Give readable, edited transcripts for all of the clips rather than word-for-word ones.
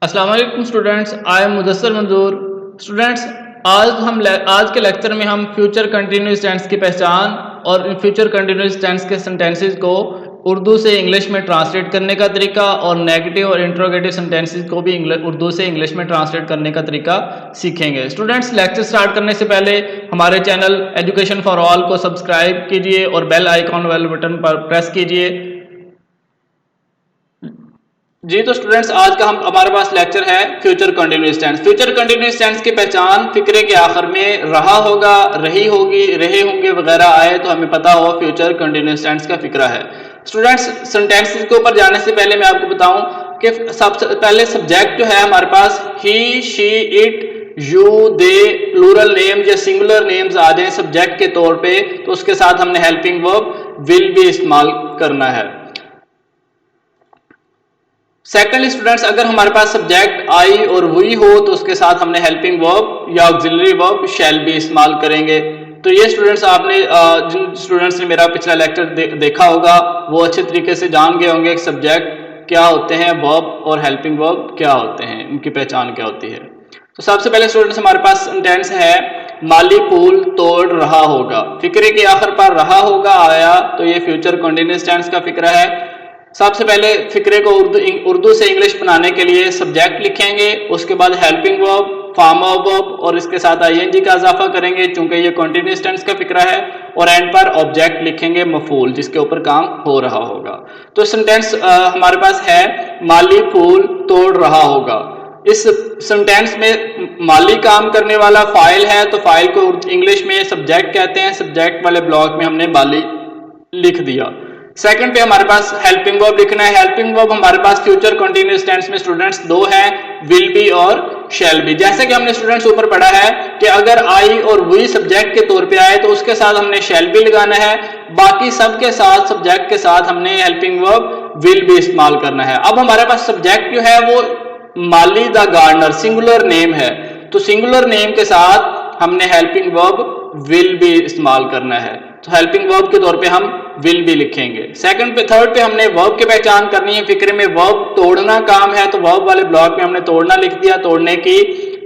अस्सलाम वालेकुम students, I am Mudassar मंजूर। स्टूडेंट्स, आज के लेक्चर में हम फ्यूचर कंटिन्यूस टेंस की पहचान और फ्यूचर कंटिन्यूस टेंस के सेंटेंसेस को उर्दू से इंग्लिश में ट्रांसलेट करने का तरीका और नेगेटिव और इंट्रोगेटिव सेंटेंसेस को भी उर्दू से इंग्लिश में ट्रांसलेट करने का तरीका सीखेंगे। स्टूडेंट्स, लेक्चर स्टार्ट करने से पहले हमारे चैनल एजुकेशन फॉर ऑल को सब्सक्राइब कीजिए और बेल आइकॉन वाले बटन पर प्रेस कीजिए। जी तो स्टूडेंट्स, आज का हमारे पास लेक्चर है future continuous tense. Future continuous tense की पहचान फिक्रे के आखिर में रहा होगा, रही होगी, रहे होंगे वगैरह आए तो हमें पता हो फ्यूचर कंटिन्यूस टेंस का फिक्रा है। स्टूडेंट्स, सेंटेंसेस के ऊपर जाने से पहले मैं आपको बताऊं कि सबसे पहले सब्जेक्ट जो है हमारे पास he, she, it, you, they, plural names या सिंगुलर नेम्स आ जाए सब्जेक्ट के तौर पे तो उसके साथ हमने हेल्पिंग वर्ब विल भी इस्तेमाल करना है। सेकंड स्टूडेंट्स, अगर हमारे पास सब्जेक्ट आई और हुई हो तो उसके साथ हमने हेल्पिंग वर्ब या ऑक्सिलरी वर्ब शैल भी इस्तेमाल करेंगे। तो ये स्टूडेंट्स आपने जिन स्टूडेंट्स ने मेरा पिछला लेक्चर देखा होगा वो अच्छे तरीके से जान गए होंगे कि सब्जेक्ट क्या होते हैं, वर्ब और हेल्पिंग वर्ब क्या होते हैं, उनकी पहचान क्या होती है। तो सबसे पहले स्टूडेंट्स हमारे पास सेंटेंस है माली पुल तोड़ रहा होगा। फिक्रे के आखिर पर रहा होगा आया तो ये फ्यूचर कंटिन्यूअस टेंस का फिक्रा है। सबसे पहले फिक्रे को उर्दू से इंग्लिश बनाने के लिए सब्जेक्ट लिखेंगे, उसके बाद helping verb, form of verb और इसके साथ आईएनजी का इजाफा करेंगे चूंकि ये कंटिन्यूअस टेंस का फिक्रा है, और एंड पर ऑब्जेक्ट लिखेंगे मफूल जिसके ऊपर काम हो रहा होगा। तो सेंटेंस हमारे पास है माली पुल तोड़ रहा होगा। इस सेंटेंस में माली काम करने वाला फाइल है तो फाइल को इंग्लिश में सब्जेक्ट कहते हैं। सब्जेक्ट वाले ब्लॉक में हमने माली लिख दिया। सेकंड पे हमारे पास हेल्पिंग वर्ब लिखना है। हेल्पिंग वर्ब हमारे पास फ्यूचर कंटिन्यूअस टेंस में स्टूडेंट्स दो हैं, विल बी और शैल बी। जैसे कि हमने स्टूडेंट्स ऊपर पढ़ा है कि अगर आई और वी सब्जेक्ट के तौर पे आए तो उसके साथ हमने शैल बी लगाना है, बाकी सब के साथ सब्जेक्ट के साथ हमने हेल्पिंग वर्ब विल बी इस्तेमाल करना है। अब हमारे पास सब्जेक्ट जो है वो माली द गार्डनर सिंगुलर नेम है, तो सिंगुलर नेम के साथ हमने हेल्पिंग वर्ब विल बी इस्तेमाल करना है। तो हेल्पिंग वर्ब के तौर पे हम विल भी लिखेंगे। थर्ड पे हमने वर्ब की पहचान करनी है। फिक्रे में वर्ब तोड़ना काम है तो वर्ब वाले ब्लॉक में हमने तोड़ना लिख दिया। तोड़ने की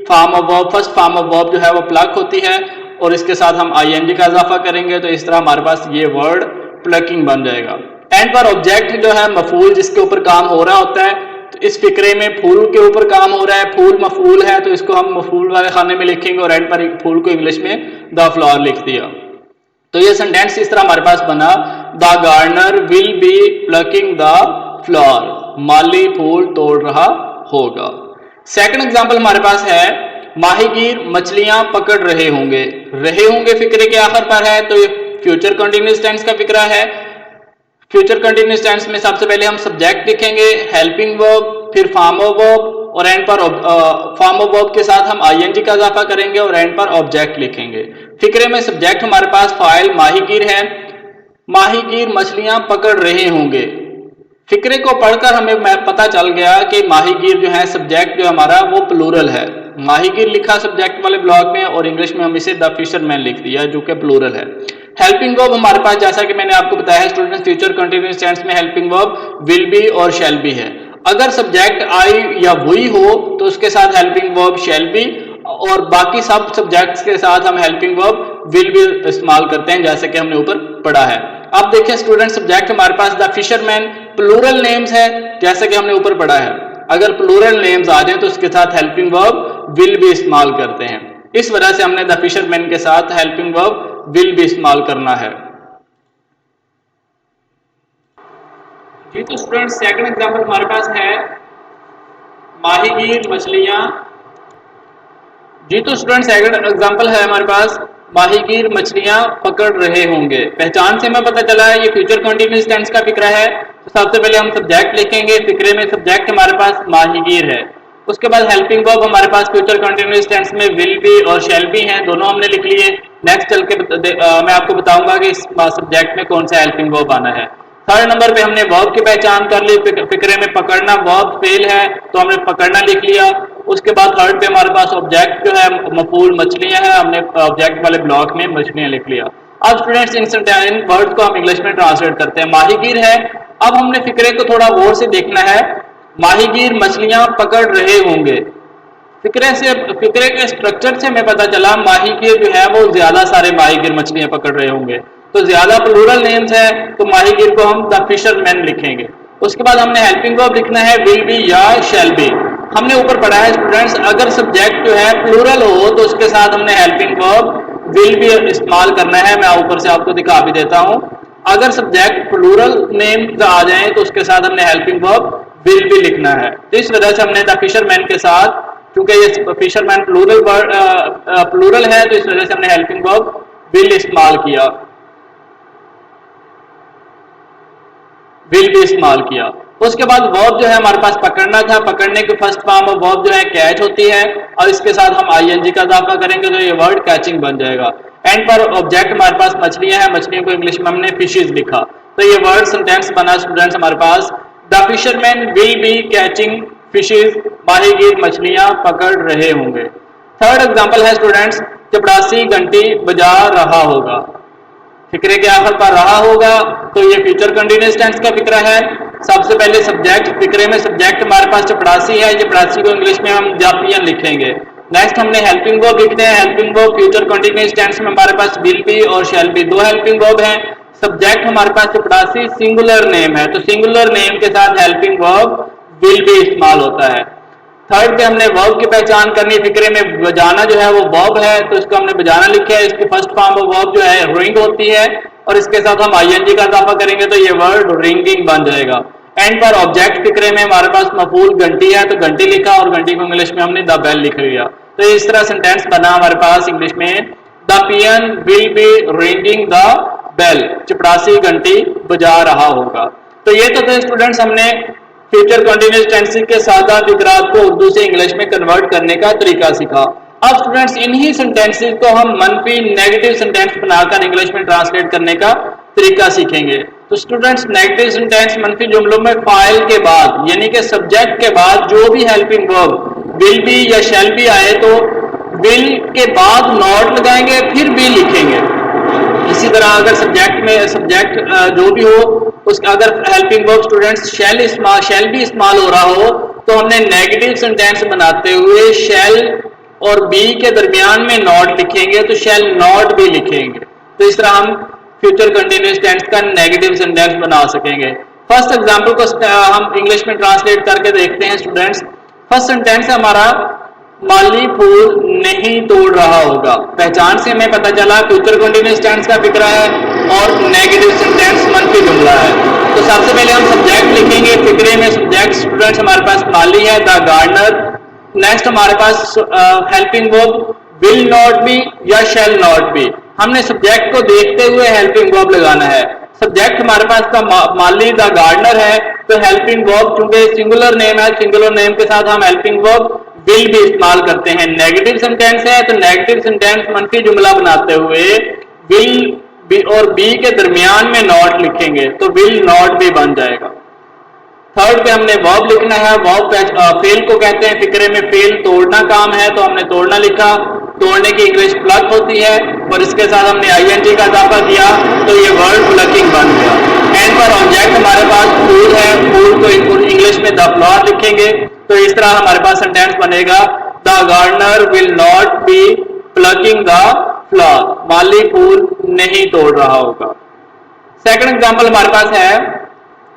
form of verb, first form of verb जो है वो प्लक होती है और इसके साथ हम आईएनजी का इजाफा करेंगे तो इस तरह हमारे पास ये वर्ड प्लकिंग बन जाएगा। एंड पर ऑब्जेक्ट जो है मफूल जिसके ऊपर काम हो रहा होता है, तो इस फिक्रे में फूल के ऊपर काम हो रहा है, फूल मफूल है तो इसको हम मफूल वाले खाने में लिखेंगे और एंड पर फूल को इंग्लिश में द फ्लावर लिख दिया। तो ये सेंटेंस इस तरह हमारे पास बना, the gardener will be plucking the flower, माली फूल तोड़ रहा होगा। सेकंड एग्जांपल हमारे पास है माहीगीर मछलियां पकड़ रहे होंगे। रहे होंगे फिक्रे के आखिर पर है तो ये फ्यूचर कंटिन्यूअस टेंस का फिक्रा है। फ्यूचर कंटिन्यूअस टेंस में सबसे पहले हम सब्जेक्ट लिखेंगे, हेल्पिंग वर्ब, फिर फॉर्म ऑफ वर्ब और एंड पर फॉर्म ऑफ वर्ब के साथ हम आईएनजी का इजाफा करेंगे और एंड पर ऑब्जेक्ट लिखेंगे। फिक्रे में सब्जेक्ट हमारे पास फाइल माहीगीर है। माहीगीर मछलियां पकड़ रहे होंगे। फिक्रे को पढ़कर हमें पता चल गया कि माहीगीर जो है सब्जेक्ट जो हमारा वो प्लूरल है। माहीगीर लिखा सब्जेक्ट वाले ब्लॉक में और इंग्लिश में हम इसे द फिशरमैन लिख दिया जो कि प्लूरल है। हेल्पिंग वर्ब हमारे पास जैसा कि मैंने आपको बताया स्टूडेंट्स फ्यूचर कंटिन्यूअस टेंस में हेल्पिंग वर्ब विल बी और शैल बी है। अगर सब्जेक्ट आई या वही हो तो उसके साथ हेल्पिंग वर्ब शैल बी और बाकी सब सब्जेक्ट्स के साथ हम हेल्पिंग वर्ब विल भी इस्तेमाल करते हैं जैसे कि हमने ऊपर पढ़ा है। अब देखिए स्टूडेंट, सब्जेक्ट हमारे पास द फिशरमैन प्लूरल नेम्स है जैसे कि हमने ऊपर पढ़ा है। अगर प्लूरल नेम्स आ जाए तो उसके साथ हेल्पिंग वर्ब विल भी इस्तेमाल करते हैं। इस वजह से हमने द फिशरमैन के साथ हेल्पिंग वर्ब विल भी इस्तेमाल करना है। जी तो स्टूडेंट, सेकंड एग्जांपल हमारे पास है माहीगीर मछलियां। जी तो स्टूडेंट, सेकंड एग्जांपल है हमारे पास माहीगीर मछलियां पकड़ रहे होंगे। पहचान से हमें पता चला है ये फ्यूचर कंटिन्यूअस टेंस का फिक्रा है। तो सबसे पहले हम सब्जेक्ट लिखेंगे। फिक्रे में सब्जेक्ट हमारे पास माहीगीर है। उसके बाद हेल्पिंग वर्ब हमारे पास फ्यूचर कंटिन्यूअस टेंस में विल बी और शैल बी हैं, दोनों हमने लिख लिए। नेक्स्ट चल के मैं आपको बताऊंगा कि इस सब्जेक्ट में कौन सा हेल्पिंग वर्ब आना है। थर्ड नंबर पे हमने वर्ब की पहचान कर ली। फिक्रे में पकड़ना वर्ब फेल है तो हमने पकड़ना लिख लिया। उसके बाद थर्ड पे हमारे पास ऑब्जेक्ट जो है मफूल मछलियां हैं, हमने ऑब्जेक्ट वाले ब्लॉक में मछलियां लिख लिया। अब स्टूडेंट्स इन वर्ड को हम इंग्लिश में ट्रांसलेट करते हैं। माहीगीर है। अब हमने फिक्रे को थोड़ा गौर से देखना है माहीगीर मछलियां पकड़ रहे होंगे। फिक्रे के स्ट्रक्चर से हमें पता चला माहीगीर जो है वो ज्यादा सारे माहीगीर मछलियां पकड़ रहे होंगे, तो ज्यादा प्लूरल नेम्स है तो माहीगीर को हम द फिशरमैन लिखेंगे। उसके बाद हमने हेल्पिंग वर्ब लिखना है विल बी या शैल बी। हमने ऊपर पढ़ा है स्टूडेंट्स, अगर सब्जेक्ट जो है प्लूरल हो तो उसके साथ हमने हेल्पिंग वर्ब विल भी इस्तेमाल करना है। मैं ऊपर से आपको दिखा भी देता हूं। अगर सब्जेक्ट प्लूरल नेम आ जाए तो उसके साथ हमने हेल्पिंग वर्ब विल भी लिखना है। तो इस वजह से हमने द फिशरमैन के साथ, क्योंकि ये फिशरमैन प्लूरल है तो इस वजह से हमने हेल्पिंग वर्ब विल इस्तेमाल किया, विल भी इस्तेमाल किया। उसके बाद वर्ब जो है हमारे पास पकड़ना था, पकड़ने की फर्स्ट फॉर्म ऑफ वर्ब जो है कैच होती है और इसके साथ हम आईएनजी का इजाफा करेंगे तो ये वर्ड कैचिंग बन जाएगा। एंड पर ऑब्जेक्ट हमारे पास मछलियां हैं, मछलियों को इंग्लिश में हमने फिशेज लिखा, तो ये वर्ड सेंटेंस बना स्टूडेंट्स हमारे पास the fisherman will be catching fishes, माहीगीर मछलियां पकड़ रहे होंगे। थर्ड एग्जाम्पल है स्टूडेंट्स, चपरासी घंटी बजा रहा होगा। फिक्रे के आखिर पर रहा होगा तो ये फ्यूचर कंटिन्यूअस टेंस का फिक्रा है। सबसे पहले सब्जेक्ट, फिक्रे में सब्जेक्ट हमारे पास चपरासी है, चपरासी को इंग्लिश में हम जापियन लिखेंगे। नेक्स्ट हमने हेल्पिंग वर्ब लिखते हैं, helping verb future continuous tense में हमारे पास विल बी और शैल बी, दो हेल्पिंग वर्ब हैं। सब्जेक्ट हमारे पास चपरासी सिंगुलर नेम है तो सिंगुलर नेम के साथ हेल्पिंग वर्ब विल भी इस्तेमाल होता है। थर्ड पे हमने वर्ब की पहचान करनी, फिक्रे में बजाना जो है वो वर्ब है तो इसको हमने बजाना लिखा है। इसकी फर्स्ट फॉर्म ऑफ वर्ब जो है रिंग होती है और इसके साथ हम आईएनजी का इजाफा करेंगे तो ये वर्ड रिंगिंग बन जाएगा। एंड पर ऑब्जेक्ट फिक्रे में हमारे पास मफूल घंटी है तो घंटी लिखा और घंटी को इंग्लिश में हमने द बेल लिख लिया। तो इस तरह सेंटेंस बना हमारे पास इंग्लिश में, the peon will be ringing the bell, चपरासी घंटी बजा रहा होगा। तो ये तो थे स्टूडेंट्स हमने फ्यूचर कंटिन्यूअस टेंसेस के सादा फिक्रात को उर्दू से इंग्लिश में कन्वर्ट करने का तरीका सीखा। अब स्टूडेंट्स इन्हीं सेंटेंसेस को हम मनफी नेगेटिव सेंटेंस बनाकर इंग्लिश में ट्रांसलेट करने का तरीका सीखेंगे। तो स्टूडेंट्स नेगेटिव सेंटेंस मनफी जुमलों में फाइल के बाद यानी कि सब्जेक्ट के बाद जो भी हेल्पिंग वर्ब विल बी या शैल बी आए तो विल के बाद नॉट लगाएंगे फिर बी लिखेंगे। इसी तरह अगर सब्जेक्ट जो भी हो उसका अगर हेल्पिंग वर्ब स्टूडेंट्स शैल भी इस्तेमाल हो रहा हो तो हमने नेगेटिव सेंटेंस बनाते हुए शैल और बी के दरमियान में नॉट लिखेंगे तो शैल नॉट भी लिखेंगे। तो इस तरह हम फ्यूचर कंटिन्यूअस टेंस का नेगेटिव सेंटेंस बना सकेंगे। फर्स्ट एग्जांपल को हम इंग्लिश में ट्रांसलेट करके देखते हैं स्टूडेंट्स। फर्स्ट सेंटेंस है हमारा, माली फूल नहीं तोड़ रहा होगा। पहचान से हमें पता चला फ्यूचर कंटिन्यूअस टेंस का फिक्रा है और नेगेटिव सेंटेंस मनफी जुमला है। तो सबसे पहले हम सब्जेक्ट लिखेंगे, फिक्रे में सब्जेक्ट स्टूडेंट्स हमारे पास माली है, द गार्डनर। नेक्स्ट हमारे पास helping verb will not be या शैल नॉट बी। हमने सब्जेक्ट को देखते हुए हेल्पिंग वर्ब लगाना है। सब्जेक्ट हमारे पास का माली द गार्डनर है तो हेल्पिंग वर्ब चूंकि सिंगुलर नेम है, सिंगुलर नेम के साथ हम हेल्पिंग वर्ब विल भी इस्तेमाल करते हैं। नेगेटिव सेंटेंस है तो नेगेटिव सेंटेंस मनफी जुमला बनाते हुए विल बी और बी के दरमियान में नॉट लिखेंगे तो विल नॉट भी बन जाएगा। थर्ड पे हमने वर्ब लिखना है, वर्ब फेल को कहते हैं, फिक्रे में फेल तोड़ना काम है तो हमने तोड़ना लिखा। तोड़ने की इंग्लिश प्लग होती है और इसके साथ हमने आईएनजी का इजाफा किया तो ये वर्ड प्लगिंग बन गया। एंड पर ऑब्जेक्ट हमारे पास फूल है, फूल को इंग्लिश में द फ्लावर लिखेंगे तो इस तरह हमारे पास सेंटेंस बनेगा, the gardener will not be plugging the flower, माली फूल नहीं तोड़ रहा होगा। सेकंड एग्जांपल हमारे पास है,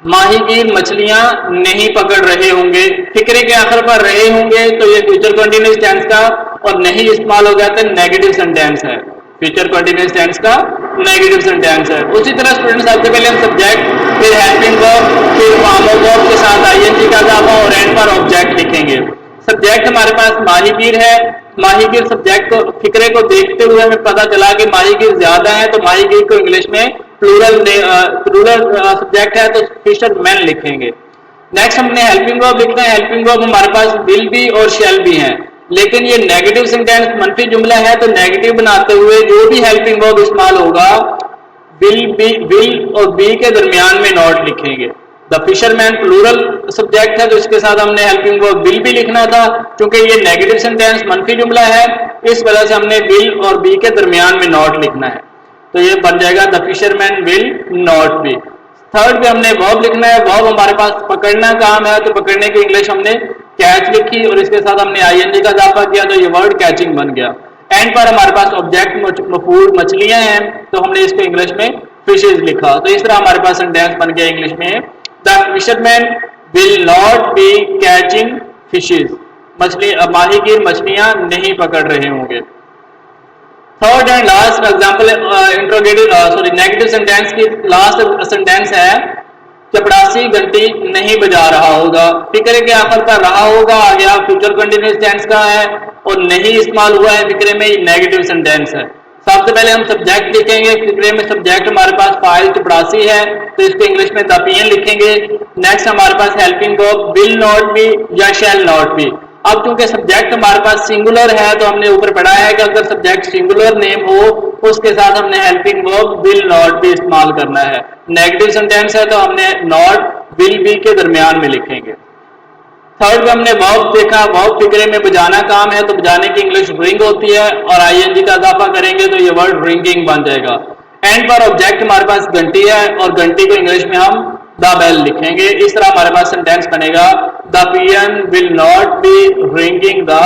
माहीगीर मछलियां नहीं पकड़ रहे होंगे। फिक्रे के आखिर पर रहे होंगे तो ये फ्यूचर कंटिन्यूअस टेंस का और नहीं इस्तेमाल हो जाता है नेगेटिव सेंटेंस है, फ्यूचर कंटिन्यूअस टेंस का नेगेटिव सेंटेंस है। उसी तरह स्टूडेंट्स सबसे पहले हम सब्जेक्ट फिर हेल्पिंग वर्ब फिर फॉर्म ऑफ वर्ब के साथ आईएनजी का इजाफा और एंड पर ऑब्जेक्ट लिखेंगे। सब्जेक्ट हमारे पास माहीगीर है, माहीगीर सब्जेक्ट को फिक्रे को देखते हुए हमें पता चला कि माहीगीर ज्यादा है तो माहीगीर को इंग्लिश में प्लूरल सब्जेक्ट है तो फिशरमैन लिखेंगे। नेक्स्ट हमने हेल्पिंग वर्ब लिखना है, हेल्पिंग वर्ब हमारे पास विल बी और शैल बी हैं लेकिन ये नेगेटिव सेंटेंस मनफी जुमला है तो नेगेटिव बनाते हुए जो भी हेल्पिंग वर्ब इस्तेमाल होगा विल और बी के दरमियान में नॉट लिखेंगे। द फिशरमैन प्लूरल सब्जेक्ट है तो इसके साथ हमने हेल्पिंग वर्ब विल भी लिखना था, क्योंकि ये नेगेटिव सेंटेंस मनफी जुमला है इस वजह से हमने विल और बी के दरमियान में नॉट लिखना है तो ये बन जाएगा the fisherman will not B. Third पे हमने वर्ब लिखना है, वर्ब हमारे पास पकड़ना काम है, तो पकड़ने की इंग्लिश हमने कैच लिखी और इसके साथ हमने आईएनजी का इजाफा किया तो ये वर्ड कैचिंग बन गया। एंड पर हमारे पास ऑब्जेक्ट मफूल मछलियां हैं तो हमने इसको इंग्लिश में फिशेज लिखा। तो इस तरह हमारे पास सेंटेंस बन गया इंग्लिश में, the fisherman will not be catching fishes, माहीगीर मछलियां नहीं पकड़ रहे होंगे। Third and last example negative sentence की लास्ट सेंटेंस है, चपड़ासी घंटी नहीं बजा रहा होगा। फिक्रे के आखिर पर रहा होगा आ गया, फ्यूचर कंटिन्यूअस टेंस का है और नहीं इस्तेमाल हुआ है फिक्रे में, नेगेटिव सेंटेंस है। सबसे पहले हम सब्जेक्ट लिखेंगे, फिक्रे में सब्जेक्ट हमारे पास फाइल चपड़ासी है तो इसको इंग्लिश में द पीएन लिखेंगे। नेक्स्ट हमारे पास helping verb will not be या शैल नॉट बी। अब चूंकि सब्जेक्ट हमारे पास सिंगुलर है तो हमने ऊपर पढ़ा है कि अगर सब्जेक्ट सिंगुलर नेम हो उसके साथ हमने helping verb will not B इस्तेमाल करना है। नेगेटिव सेंटेंस है तो हमने नॉट विल बी के दरमियान में लिखेंगे। थर्ड में हमने वर्ब देखा, वर्ब फिक्रे में बजाना काम है तो बजाने की इंग्लिश रिंग होती है और आईएनजी का इजाफा करेंगे तो ये वर्ड रिंगिंग बन जाएगा। एंड पर ऑब्जेक्ट हमारे पास घंटी है और घंटी को इंग्लिश में हम द बेल लिखेंगे। इस तरह हमारे पास सेंटेंस बनेगा, the peon will not be ringing the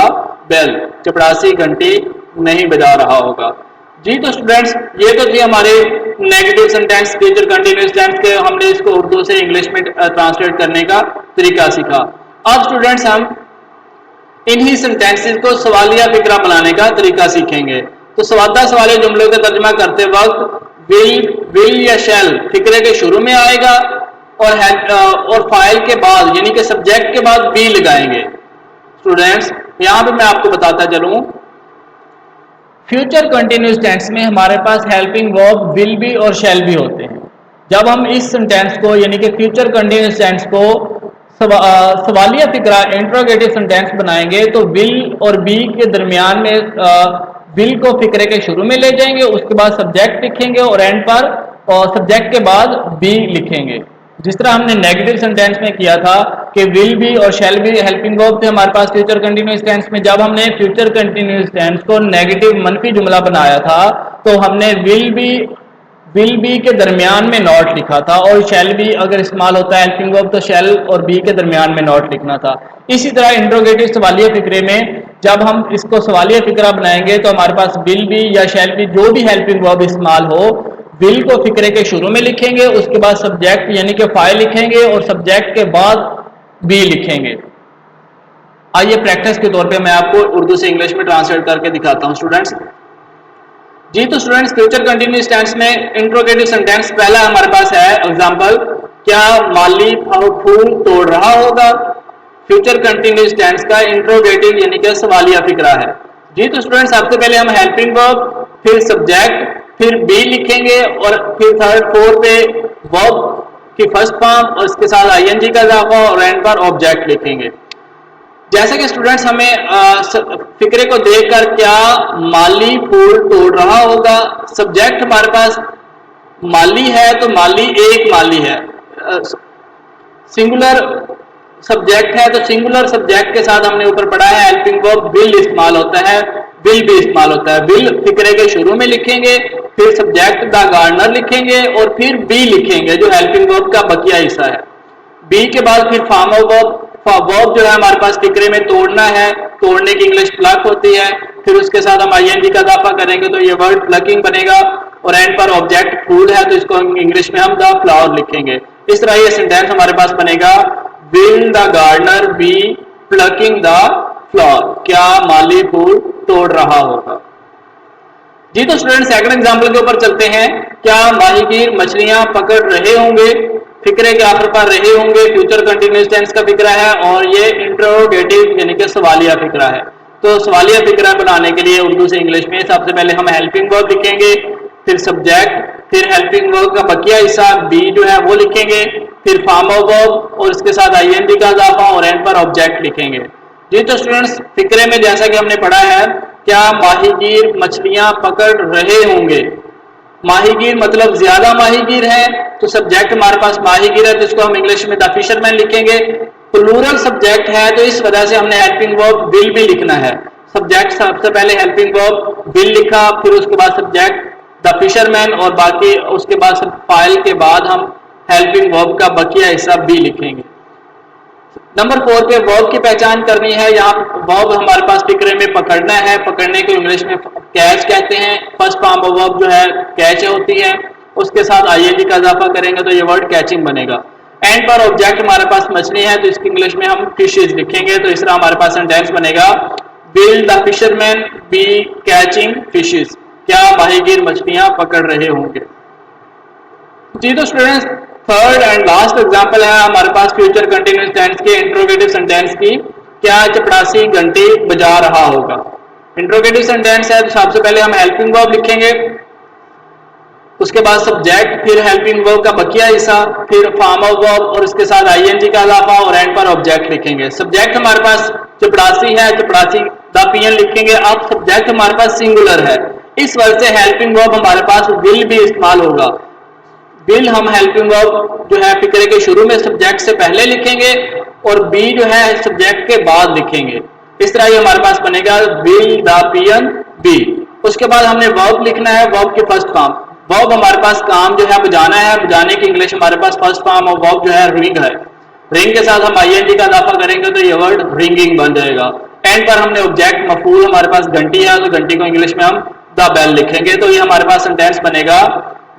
bell, चपड़ासी घंटी नहीं बजा रहा होगा। जी तो स्टूडेंट्स ये तो थी हमारे negative sentence future continuous tense के, हमने इसको उर्दू से इंग्लिश में ट्रांसलेट करने का तरीका सीखा। अब स्टूडेंट्स हम इन्हीं सेंटेंसेस को सवालिया फिक्रा बनाने का तरीका सीखेंगे। तो सवालिया जुमलों का तर्जुमा करते वक्त विल या शैल फिक्रे के शुरू में आएगा और फाइल के बाद यानी कि सब्जेक्ट के बाद बी लगाएंगे। स्टूडेंट्स यहां पे मैं आपको बताता चलूं, फ्यूचर कंटिन्यूअस टेंस में हमारे पास हेल्पिंग वर्ब विल बी और शैल बी होते हैं। जब हम इस सेंटेंस को यानी कि फ्यूचर कंटिन्यूअस टेंस को सवालिया फिक्रा इंट्रोगेटिव सेंटेंस बनाएंगे तो विल और बी के दरमियान में विल को फिक्रे के शुरू में ले जाएंगे, उसके बाद सब्जेक्ट लिखेंगे और एंड पर सब्जेक्ट के बाद बी लिखेंगे। जिस तरह हमने नेगेटिव सेंटेंस में किया था कि विल बी और शैल बी हेल्पिंग वर्ब थे हमारे पास फ्यूचर कंटिन्यूअस टेंस में। जब हमने फ्यूचर कंटिन्यूअस टेंस को नेगेटिव मनफी जुमला बनाया था तो हमने विल बी के दरमियान में नॉट लिखा था और शैल बी अगर इस्तेमाल होता है हेल्पिंग वर्ब तो शैल और बी के दरमियान में नॉट लिखना था। इसी तरह इंट्रोगेटिव सवालिया फिक्रे में जब हम इसको सवालिया फिक्रा बनाएंगे तो हमारे पास विल बी या शैल बी जो भी हेल्पिंग वर्ब इस्तेमाल हो, विल को फिक्रे के शुरू में लिखेंगे, उसके बाद सब्जेक्ट यानी कि फाइल लिखेंगे और सब्जेक्ट के बाद बी लिखेंगे। आइए प्रैक्टिस के तौर पे मैं आपको उर्दू से इंग्लिश में ट्रांसलेट करके दिखाता हूं स्टूडेंट्स। जी तो स्टूडेंट्स फ्यूचर कंटिन्यूअस टेंस में इंट्रोगेटिव सेंटेंस पहला हमारे पास है एग्जांपल, क्या माली फूल तोड़ रहा होगा। फ्यूचर कंटिन्यूअस टेंस का इंट्रोगेटिव यानी कि सवालिया फिक्रा है। जी तो स्टूडेंट्स सबसे पहले हम हेल्पिंग वर्ब फिर सब्जेक्ट फिर बी लिखेंगे और फिर थर्ड फोर्थ पे वर्ब की फर्स्ट फॉर्म और इसके साथ आईएनजी का इजाफा और एंड पर ऑब्जेक्ट लिखेंगे। जैसे कि स्टूडेंट्स हमें फिक्रे को देखकर क्या माली फूल तोड़ रहा होगा, सब्जेक्ट हमारे पास माली है तो माली एक माली है, सिंगुलर सब्जेक्ट है तो सिंगुलर सब्जेक्ट के साथ हमने ऊपर पढ़ा है हेल्पिंग वर्ब विल इस्तेमाल होता है, विल भी इस्तेमाल होता है। विल फिक्रे के शुरू में लिखेंगे, फिर सब्जेक्ट द गार्डनर लिखेंगे और फिर बी लिखेंगे जो हेल्पिंग वर्ब का बकिया हिस्सा है। बी के बाद फिर फॉर्म ऑफ वर्ब जो है हमारे पास फिक्रे में तोड़ना है, तोड़ने की इंग्लिश प्लक होती है, फिर उसके साथ हम आईएनजी का इजाफा करेंगे तो ये वर्ड प्लकिंग बनेगा और एंड पर ऑब्जेक्ट फूल है तो इसको इंग्लिश में हम द फ्लावर लिखेंगे। इस तरह ये सेंटेंस हमारे पास बनेगा, will the gardener be plucking the flower, क्या माली फूल तोड़ रहा होगा। जी तो स्टूडेंट सेकंड एग्जांपल के ऊपर चलते हैं, क्या माहीगीर मछलियां पकड़ रहे होंगे। फिक्रे के आखिर पर रहे होंगे फ्यूचर कंटिन्यूअस टेंस का फिक्रा है और ये इंट्रोगेटिव यानी कि सवालिया फिक्रा है। तो सवालिया फिक्रा बनाने के लिए उर्दू से इंग्लिश में सबसे पहले हम हेल्पिंग वर्ब लिखेंगे, फिर सब्जेक्ट, फिर हेल्पिंग वर्ब का बकिया हिस्सा बी जो है वो लिखेंगे, फिर फॉर्म ऑफ वर्ब और इसके साथ आईएनजी का इजाफा और एंड पर ऑब्जेक्ट लिखेंगे। जी तो स्टूडेंट्स फिक्रे में जैसा कि हमने पढ़ा है, क्या माहीगीर मछलियां पकड़ रहे होंगे। माहीगीर मतलब ज्यादा माहीगीर है तो सब्जेक्ट हमारे पास माहीगीर है तो इसको हम इंग्लिश में द फिशरमैन लिखेंगे। प्लूरल सब्जेक्ट है तो इस वजह से हमने हेल्पिंग वर्ब विल भी लिखना है। सब्जेक्ट सबसे पहले हेल्पिंग वर्ब विल लिखा, फिर उसके बाद सब्जेक्ट द फिशरमैन और बाकी उसके बाद फाइल के बाद हम हेल्पिंग वर्ब का बकिया हिस्सा बी लिखेंगे। नंबर 4 पे वर्ब की पहचान करनी है। यहाँ वर्ब हमारे पास फिक्रे में पकड़ना है, पकड़ने को इंग्लिश में कैच कहते हैं। फर्स्ट फॉर्म ऑफ वर्ब जो है कैच होती है, उसके साथ आईएनजी का इजाफा करेंगे तो ये वर्ड कैचिंग बनेगा। एंड पर ऑब्जेक्ट हमारे पास मछली है तो इसकी इंग्लिश में हम फिशेज लिखेंगे, तो इस तरह हमारे पास सेंटेंस बनेगा will the fisherman B catching fishes, क्या माहीगीर मछलियां पकड़ रहे होंगे। जी तो students, third and last example है हमारे पास फ्यूचर कंटिन्यूअस टेंस की, इंट्रोगेटिव सेंटेंस की, क्या चपड़ासी घंटी बजा रहा होगा। इंट्रोगेटिव सेंटेंस है तो सबसे पहले हम हेल्पिंग वर्ब लिखेंगे, उसके बाद सब्जेक्ट, फिर हेल्पिंग वर्ब का बकिया हिस्सा, फिर फॉर्म ऑफ वर्ब और उसके साथ आईएनजी का इजाफा और एंड पर ऑब्जेक्ट लिखेंगे। सब्जेक्ट हमारे पास चपड़ासी है, चपड़ासी द पियन लिखेंगे। अब सब्जेक्ट हमारे पास सिंगुलर है, इस वजह से हेल्पिंग वर्ब हमारे पास विल भी इस्तेमाल होगा। विल हम हेल्पिंग वर्ब जो है फिक्रे के शुरू में सब्जेक्ट से पहले लिखेंगे और बी जो है सब्जेक्ट के बाद लिखेंगे। इस तरह ये हमारे पास बनेगा विल द पियन बी। उसके बाद हमने वर्ब लिखना है, वर्ब के फर्स्ट फॉर्म। वर्ब हमारे पास काम जो है बजाना है, बजाने की इंग्लिश हमारे पास फर्स्ट फॉर्म ऑफ वर्ब जो है रिंग है। रिंग के साथ हम आईएनजी का इजाफा करेंगे तो ये वर्ड रिंगिंग बन जाएगा। एंड पर हमने ऑब्जेक्ट मफूल हमारे पास घंटी है तो घंटी को इंग्लिश में हम द बेल लिखेंगे, तो ये हमारे पास सेंटेंस बनेगा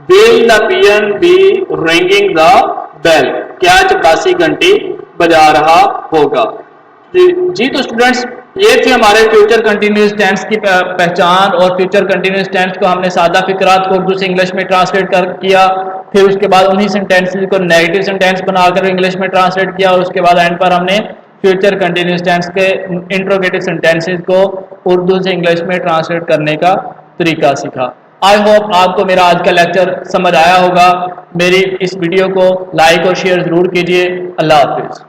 will the peon be ringing the bell, क्या चपरासी घंटी बजा रहा होगा। जी तो स्टूडेंट्स, ये थे हमारे फ्यूचर कंटिन्यूअस टेंस की पहचान, और फ्यूचर कंटिन्यूअस टेंस को हमने सादा फिक्रात को उर्दू से इंग्लिश में ट्रांसलेट कर किया, फिर उसके बाद उन्हीं सेंटेंसेस को नेगेटिव सेंटेंस बनाकर इंग्लिश में ट्रांसलेट किया, और उसके बाद एंड पर हमने फ्यूचर कंटिन्यूअस टेंस के इंट्रोगेटिव सेंटेंसेस को उर्दू से इंग्लिश में ट्रांसलेट करने का तरीका सीखा। आई होप आपको मेरा आज का लेक्चर समझ आया होगा। मेरी इस वीडियो को लाइक और शेयर जरूर कीजिए। अल्लाह हाफिज।